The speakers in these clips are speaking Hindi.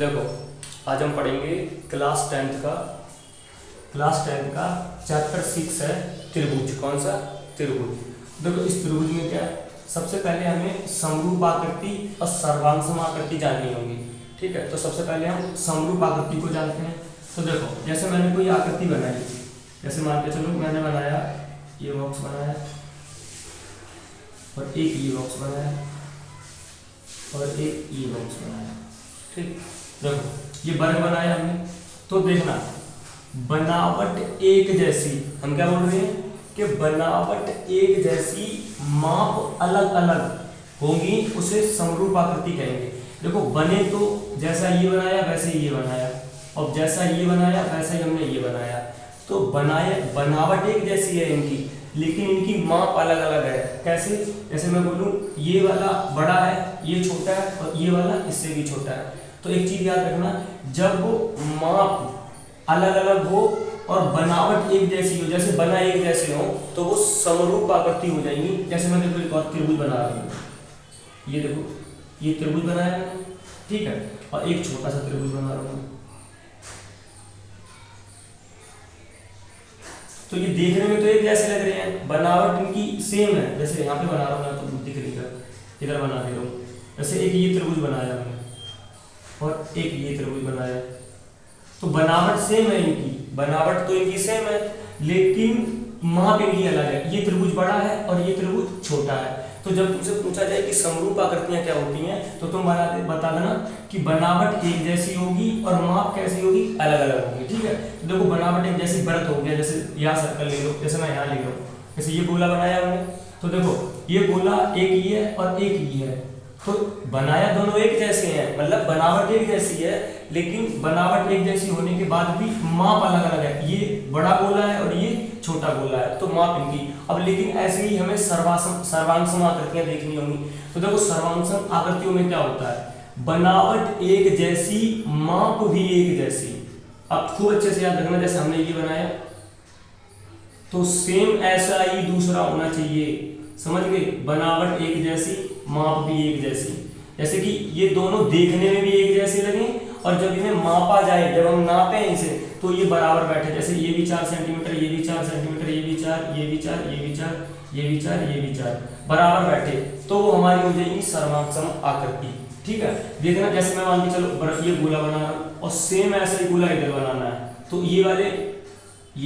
देखो आज हम पढ़ेंगे क्लास टेंथ का चैप्टर 6 है त्रिभुज। कौन सा? त्रिभुज। देखो इस त्रिभुज में क्या है, सबसे पहले हमें समरूप आकृति और सर्वांग समाकृति जाननी होगी। ठीक है, तो सबसे पहले हम समरूप आकृति को जानते हैं। तो देखो जैसे मैंने कोई आकृति बनाई, जैसे मान के चलो मैंने बनाया ये बॉक्स बनाया और एक ये बॉक्स बनाया और एक ये बॉक्स बनाया। ठीक, देखो ये वर्ग बनाया हमने। तो देखना बनावट एक जैसी, हम क्या बोल रहे हैं कि बनावट एक जैसी, माप अलग अलग होंगी, उसे समरूप आकृति कहेंगे। देखो बने तो जैसा ये बनाया वैसे ये बनाया, और जैसा ये बनाया वैसा ही हमने ये बनाया। तो बनावट एक जैसी है इनकी, लेकिन इनकी माप अलग अलग है। कैसे? जैसे मैं बोलूं ये वाला बड़ा है, ये छोटा है, और ये वाला इससे भी छोटा है। तो एक चीज याद रखना, जब माप अलग अलग हो और बनावट एक जैसी हो, जैसे बना एक जैसे हो, तो वो समरूप आकृति हो जाएंगी। जैसे मैं देखो एक और त्रिभुज बना रही हूँ, ये देखो ये त्रिभुज बनाया मैंने, ठीक है, और एक छोटा सा त्रिभुज बना रहा हूँ। तो ये देखने में तो एक जैसे लग रहे हैं, बनावट इनकी सेम है। जैसे यहाँ पे बना रहा हूँ मैं, तो दिख नहीं रहा, इधर बना दे रहा हूँ। जैसे एक ये त्रिभुज बनाया मैंने और एक ये त्रिभुज बनाया, तो बनावट सेम है इनकी, बनावट तो इनकी सेम है, लेकिन माप इनकी अलग है। ये त्रिभुज बड़ा है और ये त्रिभुज छोटा है। तो जब तुमसे पूछा जाए कि समरूप आकृतियां क्या होती हैं, तो तुम बता देना कि बनावट एक जैसी होगी और माप कैसी होगी, अलग अलग होगी। ठीक है, तो देखो बनावट एक जैसी व्रत हो गया, जैसे यहाँ सर्कल ले लो, जैसे मैं यहाँ ले लो, जैसे ये गोला बनाया हमने, तो देखो ये गोला एक ही है और एक ही है, तो बनाया दोनों एक जैसे हैं, मतलब बनावट एक जैसी है, लेकिन बनावट एक जैसी होने के बाद भी माप अलग अलग है। ये बड़ा गोला है और ये छोटा गोला है, तो माप इनकी। अब लेकिन ऐसे ही हमें सर्वांग सम आकृतियां देखनी होंगी। तो देखो सर्वांग सम आकृतियों में क्या होता है, बनावट एक जैसी, माप भी एक जैसी। अब खूब अच्छे से याद रखना, जैसे हमने ये बनाया तो सेम ऐसा ही दूसरा होना चाहिए। समझ गए? बनावट एक जैसी, माप भी एक जैसी। जैसे कि ये दोनों देखने में भी एक जैसे लगे, और जब इन्हें मापा जाए, जब हम नापे इसे, तो ये बराबर बैठे। जैसे ये भी 4 सेंटीमीटर, ये भी 4 सेंटीमीटर, ये भी 4, ये भी 4, ये भी 4, ये भी 4, ये भी 4, बराबर बैठे, तो वो हमारी हो जाएगी सर्वांग सम आकृति। ठीक है, देखना जैसे मैं मान के चलो ये गोला बना रहा हूं और सेम ऐसा ही गोला इधर बनाना है, तो ये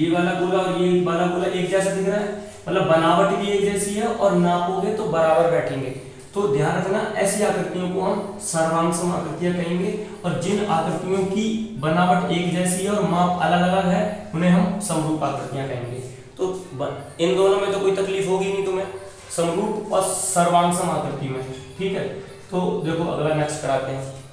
वाला गोला और ये वाला गोला एक जैसा दिख रहा है, मतलब बनावट भी एक जैसी है और नापोगे तो बराबर बैठेंगे। तो ध्यान रखना, ऐसी आकृतियों को हम सर्वांग सम आकृतियां कहेंगे, और जिन आकृतियों की बनावट एक जैसी है और माप अलग अलग है, उन्हें हम समरूप आकृतियां कहेंगे। तो इन दोनों में तो कोई तकलीफ होगी नहीं तुम्हें, समरूप और सर्वांग सम आकृति में। ठीक है, तो देखो अगला नेक्स्ट कराते हैं।